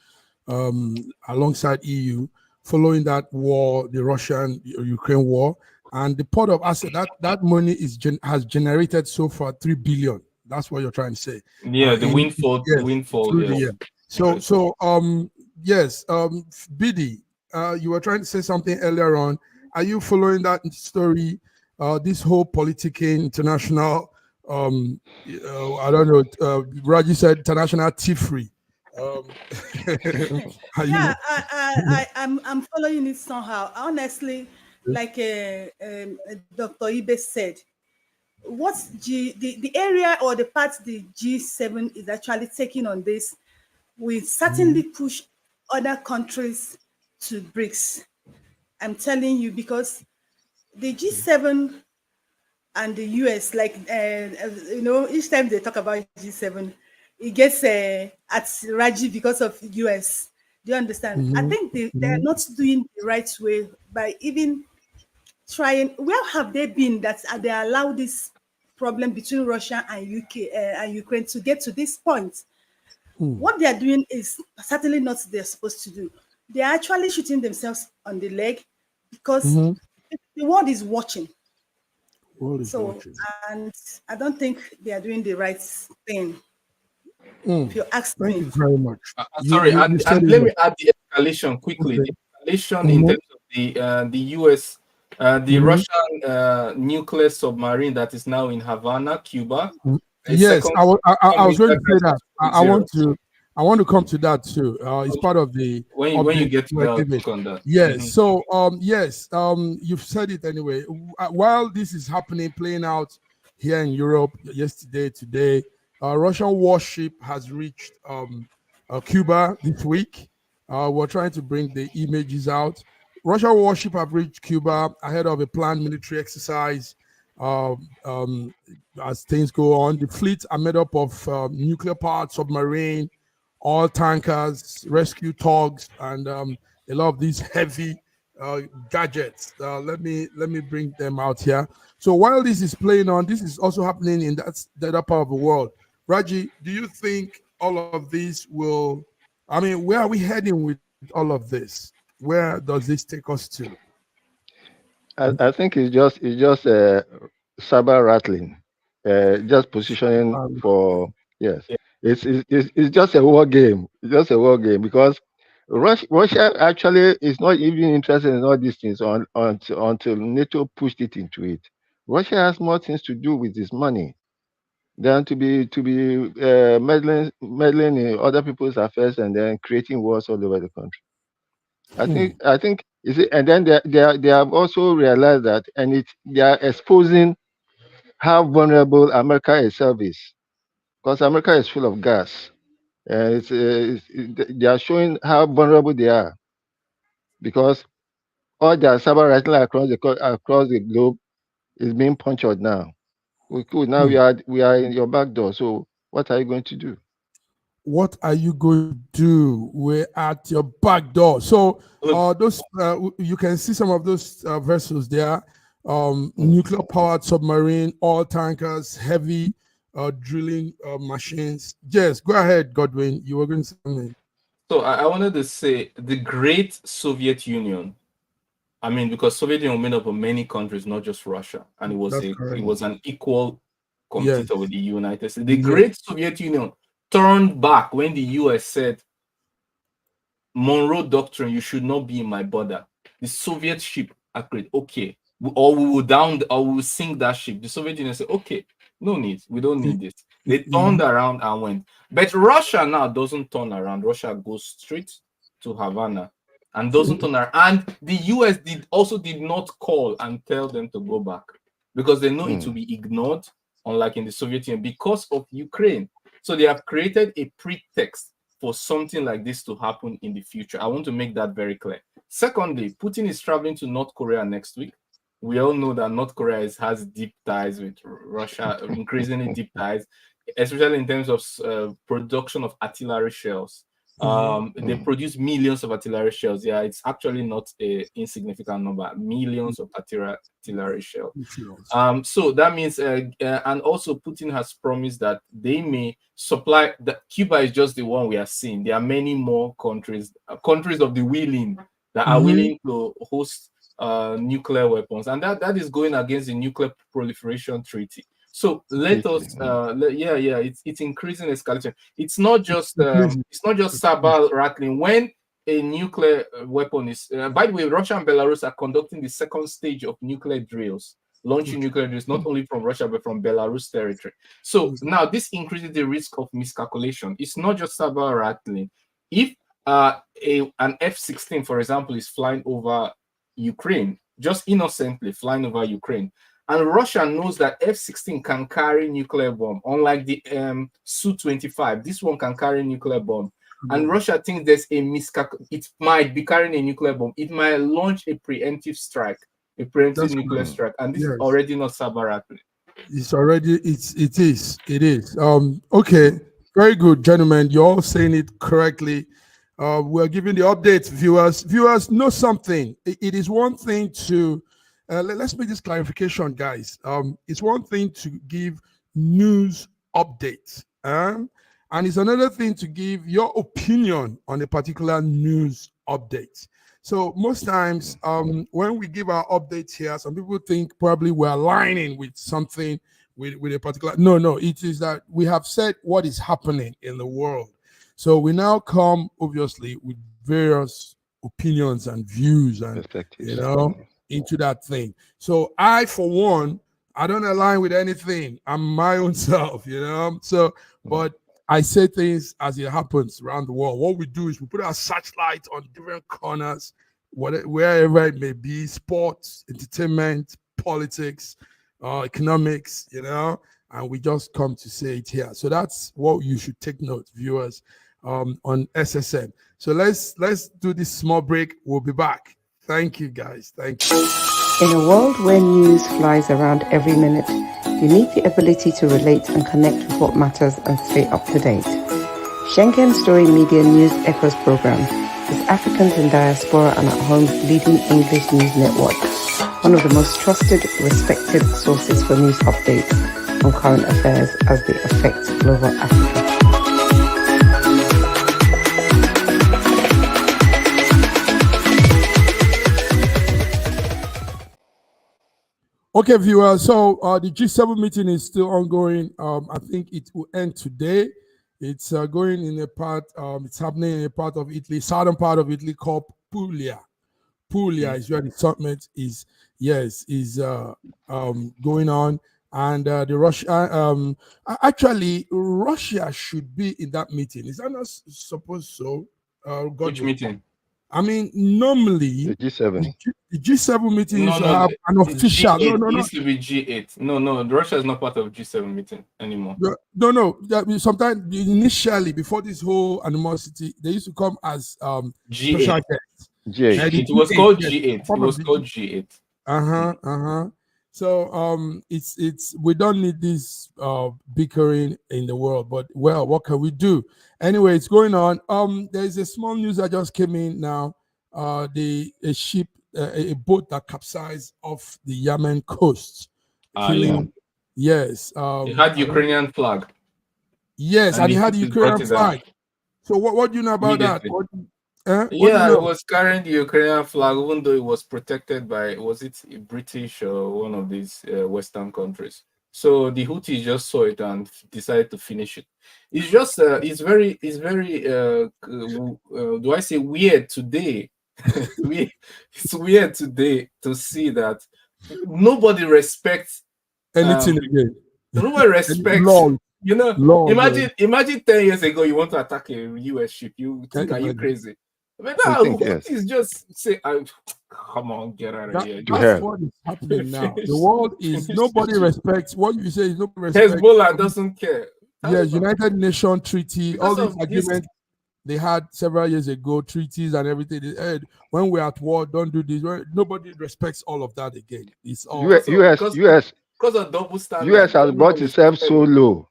B: alongside EU following that war, the Russian-Ukraine war. And the pot of asset that money has generated so far 3 billion. That's what you're trying to say.
D: Yeah, the windfall.
B: Yes. So yes, Bidi, you were trying to say something earlier on. Are you following that story? This whole politicking international, I don't know. Raji said international thievery.
E: Yeah, I'm following it somehow. Honestly, like Dr. Ibe said, what's the area or the part the G7 is actually taking on this will certainly push other countries to BRICS. I'm telling you, because the G7 and the US, like each time they talk about G7, it gets at Raji because of US. Do you understand? I think they're not doing the right way by even trying. Where have they been that they allow this problem between Russia and UK and Ukraine to get to this point? What they are doing is certainly not what they're supposed to do. They are actually shooting themselves on the leg because the world is watching. So, and I don't think they are doing the right thing. If you ask
B: Thank
E: me.
B: you very much.
D: Sorry, and let me add the escalation quickly.
B: Okay.
D: The escalation in terms of the US, the Russian nuclear submarine that is now in Havana, Cuba.
B: Yes, I was going to say that. I want to come to that too. It's part of the
D: when you get to that, on that.
B: Yes. So you've said it anyway. While this is happening, playing out here in Europe yesterday, today, Russian warship has reached Cuba this week. We're trying to bring the images out. Russian warship have reached Cuba ahead of a planned military exercise. As things go on, the fleet are made up of nuclear-powered submarine, oil tankers, rescue tugs, and a lot of these heavy gadgets. Let me bring them out here. So while this is playing on, this is also happening in that part of the world. Raji, do you think all of this will? I mean, where are we heading with all of this? Where does this take us to?
C: I think it's just saber rattling, just positioning for yes.
D: Yeah.
C: It's just a war game. It's just a war game because Russia actually is not even interested in all these things until NATO pushed it into it. Russia has more things to do with this money than to be meddling in other people's affairs and then creating wars all over the country. I think is it, and then they have also realized that, and they are exposing how vulnerable America itself is, because America is full of gas, and they are showing how vulnerable they are, because all their cyber writing across the globe is being punctured now. Now we are in your back door. So what are you going to do?
B: What are you going to do? We're at your back door. So those you can see some of those vessels there. Nuclear powered submarine, oil tankers, heavy drilling machines. Yes, go ahead, Godwin. You were going to say something.
D: So I wanted to say the great Soviet Union. I mean, because Soviet Union made up of many countries, not just Russia, and it was an equal competitor with the United States. The great Soviet Union turned back when the US said, Monroe Doctrine, you should not be in my border. The Soviet ship agreed, okay, or we will sink that ship. The Soviet Union said, okay, no need, we don't need this. They turned around and went. But Russia now doesn't turn around. Russia goes straight to Havana and doesn't turn around. And the US did not call and tell them to go back because they know it will be ignored, unlike in the Soviet Union, because of Ukraine. So they have created a pretext for something like this to happen in the future. I want to make that very clear. Secondly, Putin is traveling to North Korea next week. We all know that North Korea has deep ties with Russia, increasingly deep ties, especially in terms of production of artillery shells. They produce millions of artillery shells. Yeah, it's actually not an insignificant number, millions of artillery shells. So that means, and also Putin has promised that they may supply, Cuba is just the one we are seeing. There are many more countries of the willing that are willing to host nuclear weapons. And that is going against the Nuclear Proliferation Treaty. So let us, it's increasing escalation. It's not just saber rattling. When a nuclear weapon is, by the way, Russia and Belarus are conducting the second stage of nuclear drills. launching nuclear drills, not only from Russia, but from Belarus territory. So now this increases the risk of miscalculation. It's not just saber rattling. If an F-16, for example, is flying over Ukraine, just innocently flying over Ukraine, and Russia knows that F-16 can carry nuclear bomb, unlike the Su-25. This one can carry nuclear bomb. And Russia thinks there's a it might be carrying a nuclear bomb. It might launch a preemptive strike, a preemptive nuclear strike. And this is already not saber rattling.
B: It's already, it is. Okay, very good, gentlemen. You're all saying it correctly. We're giving the updates, viewers. Viewers know something. It is one thing to, let's make this clarification, guys. It's one thing to give news updates, and it's another thing to give your opinion on a particular news update. So most times, when we give our updates here, some people think probably we're aligning with something with a particular. No, it is that we have said what is happening in the world. So we now come, obviously, with various opinions and views and, into that thing. So I, for one, I don't align with anything. I'm my own self, So, but I say things as it happens around the world. What we do is we put our searchlight on different corners, wherever it may be, sports, entertainment, politics, economics, and we just come to say it here. So that's what you should take note, viewers, on SSN. So let's do this small break. We'll be back. Thank you, guys. Thank you.
A: In a world where news flies around every minute, you need the ability to relate and connect with what matters and stay up to date. Schengen Story Media News Echoes program is Africans in Diaspora and at Home's leading English news network, one of the most trusted, respected sources for news updates on current affairs as they affect global Africa.
B: Okay, viewers, so the G7 meeting is still ongoing. I think it will end today. It's going in a part, it's happening in a part of Italy, southern part of Italy called Puglia. Puglia is where the summit is, going on. And the Russia, actually, Russia should be in that meeting. Is that not supposed so?
D: Which meeting?
B: I mean, normally
C: the G7.
B: The G7 meeting used to have an official.
D: G8. It used to be G8. No, Russia is not part of G7 meeting anymore.
B: No. Sometimes initially, before this whole animosity, they used to come as
D: G8.
C: G8.
D: It was called G8. It was called G8.
B: So it's we don't need this bickering in the world, but well, what can we do? Anyway, it's going on. There's a small news that just came in now. A boat that capsized off the Yemen coast, killing. Yes.
D: It had Ukrainian flag.
B: Yes, and it had the Ukrainian flag. So what do you know about that?
D: It was carrying the Ukrainian flag, even though it was protected by, was it British or one of these Western countries? So the Houthis just saw it and decided to finish it. It's just, it's very, do I say weird today? It's weird today to see that nobody respects
B: anything again.
D: Nobody respects
B: law.
D: Imagine 10 years ago you want to attack a US ship. You think, are you crazy? But now Houthis just say, come on, get out of here.
B: That's what is happening now. The world is nobody respects what you say. Is nobody respects.
D: Hezbollah doesn't care.
B: Yes, United Nations treaty, all these agreements they had several years ago, treaties and everything. They said, when we're at war, don't do this. Nobody respects all of that again. It's all
C: US
D: because of double standard.
C: US has brought itself so low.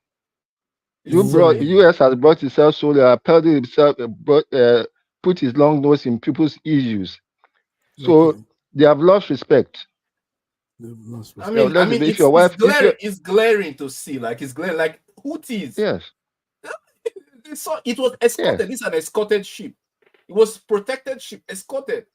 C: US has brought itself so low. Apparently himself put his long nose in people's issues. So they have lost respect.
D: I mean, it's glaring to see. Like it's glaring, like Houthis.
C: Yes.
D: It was escorted. Yes. It's an escorted ship. It was protected ship, escorted.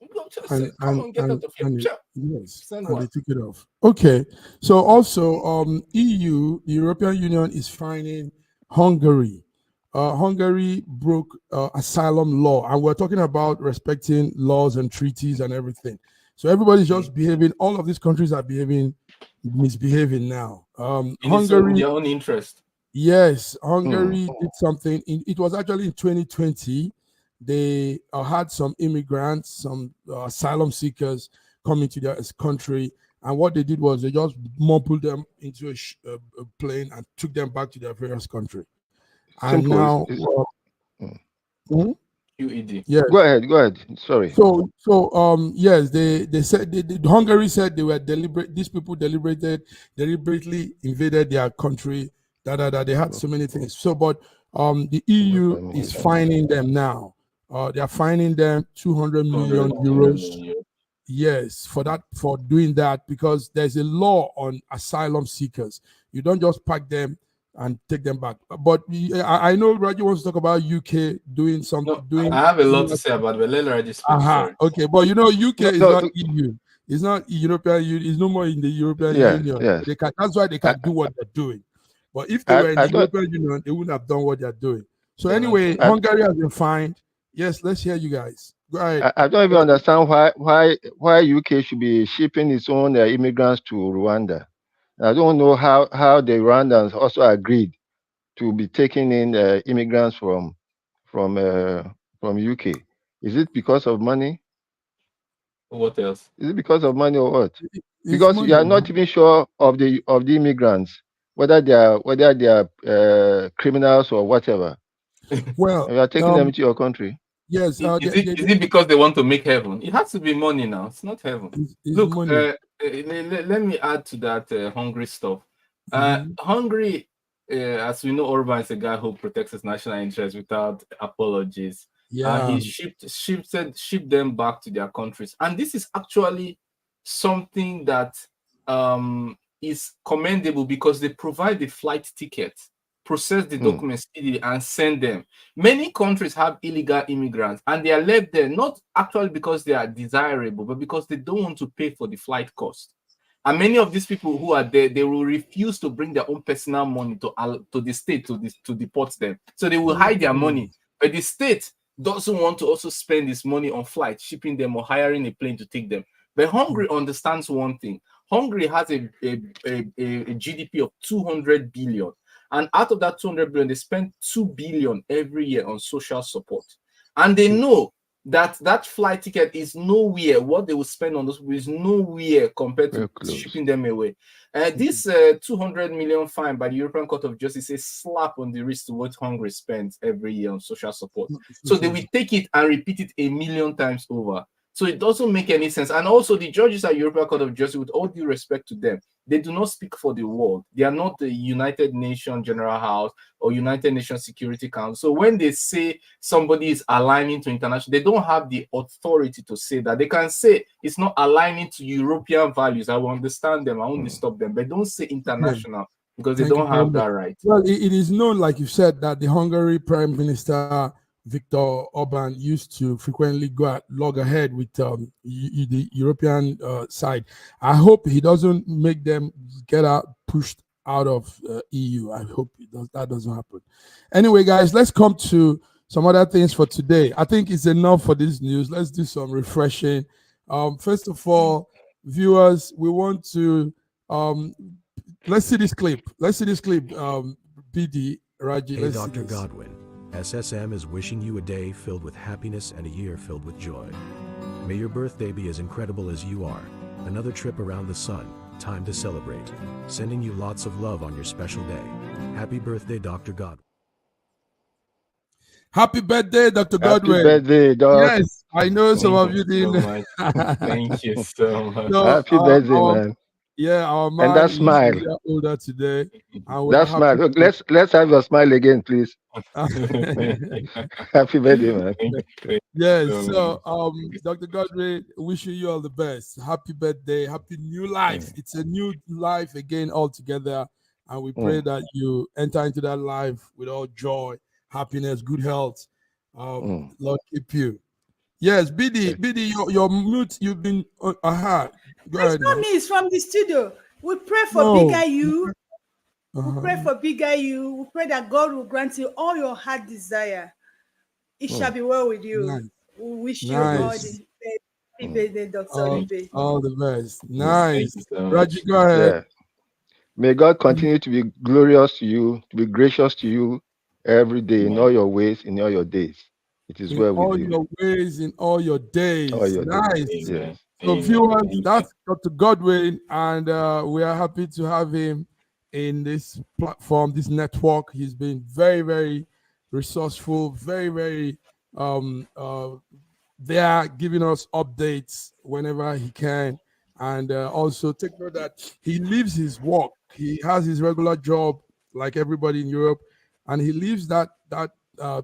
D: Come on, get out of here.
B: Yes, and they took it off. Okay. So also, EU, the European Union, is fining Hungary. Hungary broke asylum law, and we're talking about respecting laws and treaties and everything. So everybody's just behaving. All of these countries are misbehaving now.
D: In their own interest.
B: Yes, Hungary did something. It was actually in 2020. They had some immigrants, some asylum seekers coming to their country. And what they did was they just mumbled them into a plane and took them back to their various country. And
C: Simple.
B: now,
D: QED.
B: yes.
C: Go ahead. Sorry.
B: So yes, they said Hungary said they were deliberate. These people deliberately invaded their country. They had so many things. So, but the EU is fining them now. They are fining them 200 million euros. Yes, for doing that, because there's a law on asylum seekers. You don't just pack them and take them back. But I know Raji wants to talk about UK doing something.
D: I have a lot to say about it, but let Raji speak.
B: Okay, but you know, UK is not EU. It's not European Union. It's no more in the European Union.
C: Yes.
B: That's why they can do what they're doing. But if they were in the European Union, they wouldn't have done what they're doing. So anyway, Hungary has been fined. Yes, let's hear you guys. Go ahead.
C: I don't even understand why UK should be shipping its own immigrants to Rwanda. I don't know how the Rwandans also agreed to be taking in immigrants from UK. Is it because of money?
D: What else?
C: Is it because of money or what? Because you are not even sure of the immigrants, whether they are criminals or whatever.
B: Well,
C: you are taking them into your country.
B: Yes.
D: Is it because they want to make heaven? It has to be money now. It's not heaven. Look, let me add to that Hungary stuff. Hungary, as we know, Orban is a guy who protects his national interests without apologies.
B: Yeah.
D: He shipped them back to their countries, and this is actually something that is commendable, because they provide the flight ticket, process the documents and send them. Many countries have illegal immigrants, and they are left there not actually because they are desirable, but because they don't want to pay for the flight cost. And many of these people who are there, they will refuse to bring their own personal money to the state to deport them. So they will hide their money. But the state doesn't want to also spend this money on flights, shipping them or hiring a plane to take them. But Hungary understands one thing. Hungary has a GDP of 200 billion. And out of that 200 billion, they spend 2 billion every year on social support. And they know that flight ticket is nowhere. What they will spend on those people is nowhere compared to shipping them away. This 200 million fine by the European Court of Justice is a slap on the wrist to what Hungary spends every year on social support. So they will take it and repeat it 1 million times over. So it doesn't make any sense. And also the judges at European Court of Justice, with all due respect to them, they do not speak for the world. They are not the United Nations General House or United Nations Security Council. So when they say somebody is aligning to international, they don't have the authority to say that. They can say it's not aligning to European values. I will understand them. I won't disturb them. But don't say international, because they don't have that right.
B: Well, it is known, like you said, that the Hungary Prime Minister Viktor Orban used to frequently log ahead with the European side. I hope he doesn't make them pushed out of EU. I hope that doesn't happen. Anyway, guys, let's come to some other things for today. I think it's enough for this news. Let's do some refreshing. First of all, viewers, we want to let's see this clip. BD Raji.
F: Hey, Dr. Godwin. SSM is wishing you a day filled with happiness and a year filled with joy. May your birthday be as incredible as you are. Another trip around the sun, time to celebrate. Sending you lots of love on your special day. Happy birthday, Dr. Godwin.
B: Happy birthday, Dr. Godwin.
C: Happy birthday, Doc.
B: Yes, I know some of you didn't.
D: Thank you so much.
B: So,
C: happy birthday, man.
B: Yeah, our man
C: and that smile.
B: Is older today.
C: That smile. Look, let's have your smile again, please. Happy birthday, man.
B: Yes. So, Dr. Godwin, wishing you all the best. Happy birthday. Happy new life. It's a new life again altogether, and we pray that you enter into that life with all joy, happiness, good health. Lord keep you. Yes, BD, your mute. You've been. Go ahead.
E: It's not me. It's from the studio. We pray for bigger you. We pray for bigger you. We pray that God will grant you all your heart desire. It shall be well with you.
B: Nice.
E: We wish you all the best Happy birthday, Dr. Olibe.
B: All the best.
D: Thank
B: Nice.
D: you so much.
B: Raji, go ahead.
C: Yeah. May God continue to be glorious to you, to be gracious to you every day in all your ways, in all your days. It is
B: In
C: well
B: all
C: with you.
B: your ways, in all your days.
C: All your
B: Nice.
C: days.
D: Amen.
C: Yes.
B: So
D: Amen.
B: viewers,
D: Amen.
B: that's Dr. Godwin, and we are happy to have him in this platform, this network. He's been very, very resourceful, very, very there, giving us updates whenever he can. And also take note that he leaves his work. He has his regular job like everybody in Europe, and he leaves that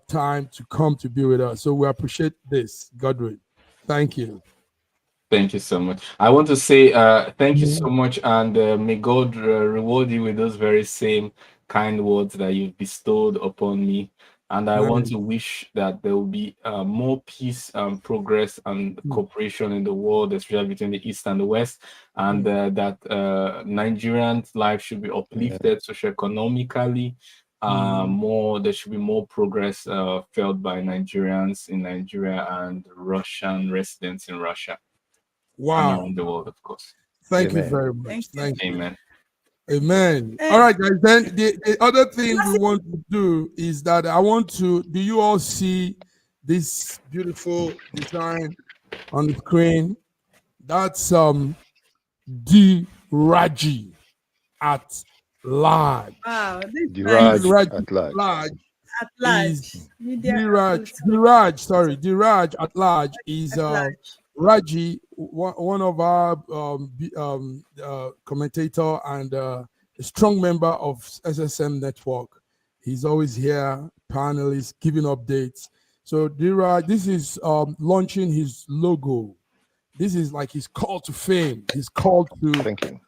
B: time to come to be with us. So we appreciate this, Godwin. Thank you.
D: Thank you so much. I want to say thank you so much, and may God reward you with those very same kind words that you've bestowed upon me. And I want to wish that there will be more peace and progress and cooperation in the world, especially between the East and the West, and that Nigerians' life should be uplifted socioeconomically. There should be more progress felt by Nigerians in Nigeria and Russian residents in Russia.
B: Wow.
D: And around the world, of course.
B: Thank
C: Amen.
B: you very much.
E: Thank
B: you.
D: Amen.
B: Amen. All right, guys. Then the other thing we want to do is that I want to, do you all see this beautiful design on the screen? That's D-Raji at large.
E: Wow, this
C: Diraj
B: D-Raji
C: at large.
E: at large.
B: is
E: Media
B: D-Raj at large is
E: at large.
B: Raji, one of our commentator and a strong member of SSM Network. He's always here, panelist, giving updates. So D-Raj, this is launching his logo. This is like his call to fame. His call to
C: Thank you.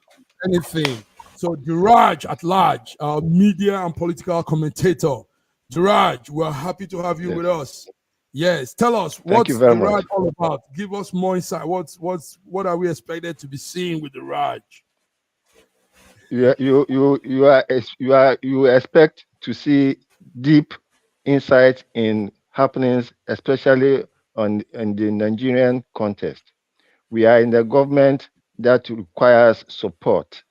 B: anything. So D-Raj at large, media and political commentator. D-Raj, we're happy to have you with us. Yes, tell us what's the Raj all about. Give us more insight. What are we expected to be seeing with the Raj?
C: You expect to see deep insight in happenings, especially in the Nigerian context. We are in a government that requires support,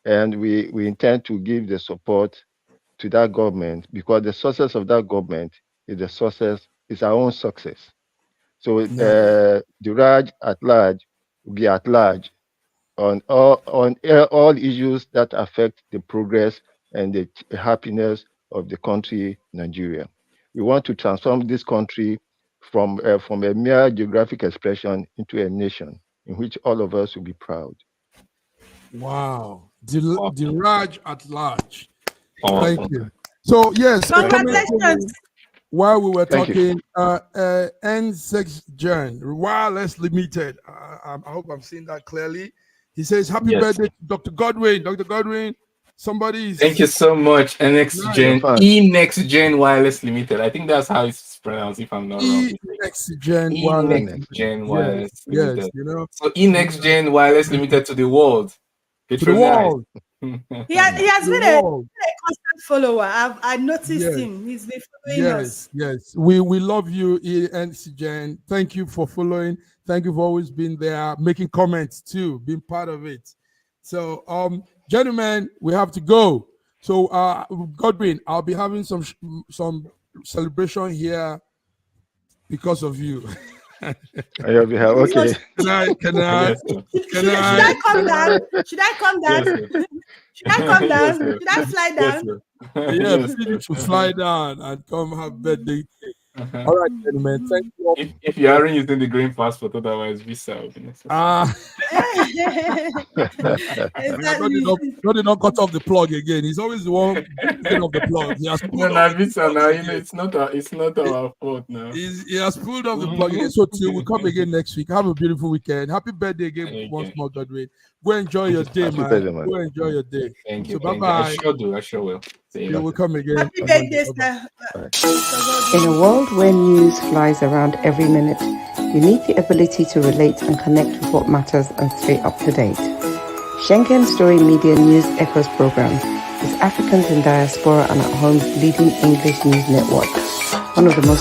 C: and we intend to give the support to that government because the success of that government is our own success. So the Raj at large will be at large on all issues that affect the progress and the happiness of the country, Nigeria. We want to transform this country from a mere geographic expression into a nation in which all of us will be proud.
B: Wow. The Raj at large.
D: Awesome.
B: Thank you. So yes,
E: Congratulations.
B: While we were talking, N6Gen, Wireless Limited. I hope I'm seeing that clearly. He says, happy birthday to Dr. Godwin. Dr. Godwin, somebody is...
D: Thank you so much, NXGen, eNextGen Wireless Limited. I think that's how it's pronounced, if I'm not wrong.
B: eNextGen
D: Wireless Limited.
B: Yes, you know.
D: So eNextGen Wireless Limited to the world.
B: To the world.
E: He has been a constant follower. I noticed him. He's been following us.
B: Yes. We love you, eNextGen. Thank you for following. Thank you for always being there, making comments too, being part of it. So, gentlemen, we have to go. So, Godwin, I'll be having some celebration here because of you.
C: Okay.
B: Can I come down?
E: Should I come down? Should I come down? Should I fly down?
B: Yes, you should fly down and come have birthday. All right, gentlemen. Thank you all.
D: If you aren't using the green passport, otherwise visa will be necessary.
B: Not cut off the plug again. He's always the one putting off the plug. He has pulled
D: off visa now. It's not our fault now.
B: He has pulled off the plug again. So till we come again next week. Have a beautiful weekend. Happy birthday again once more, Godwin. Go enjoy your day, man. Go enjoy your day.
D: Thank you.
B: So bye-bye.
D: I sure will.
B: You will come again.
E: Happy birthday, sir.
A: In a world where news flies around every minute, you need the ability to relate and connect with what matters and stay up to date. Schengen Story Media News Echoes program is Africans in Diaspora and at Home's leading English news network, one of the most